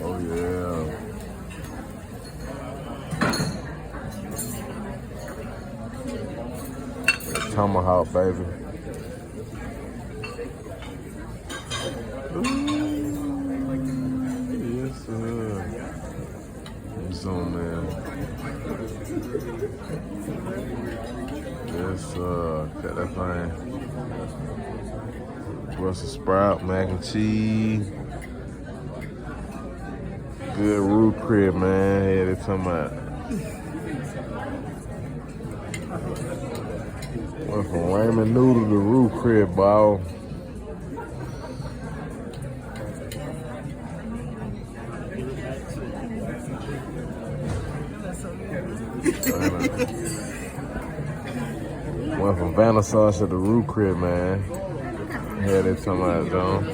Oh yeah. Tomahawk, baby. Ooh, yes, sir. Zoom in. Yes, cut that thing. Brussels sprout, mac and cheese. Good root crib, man. Yeah, they talking about. Went from ramen noodle to root crib, ball. Went from vanilla sauce to the root crib, man. Yeah, they talking about, John.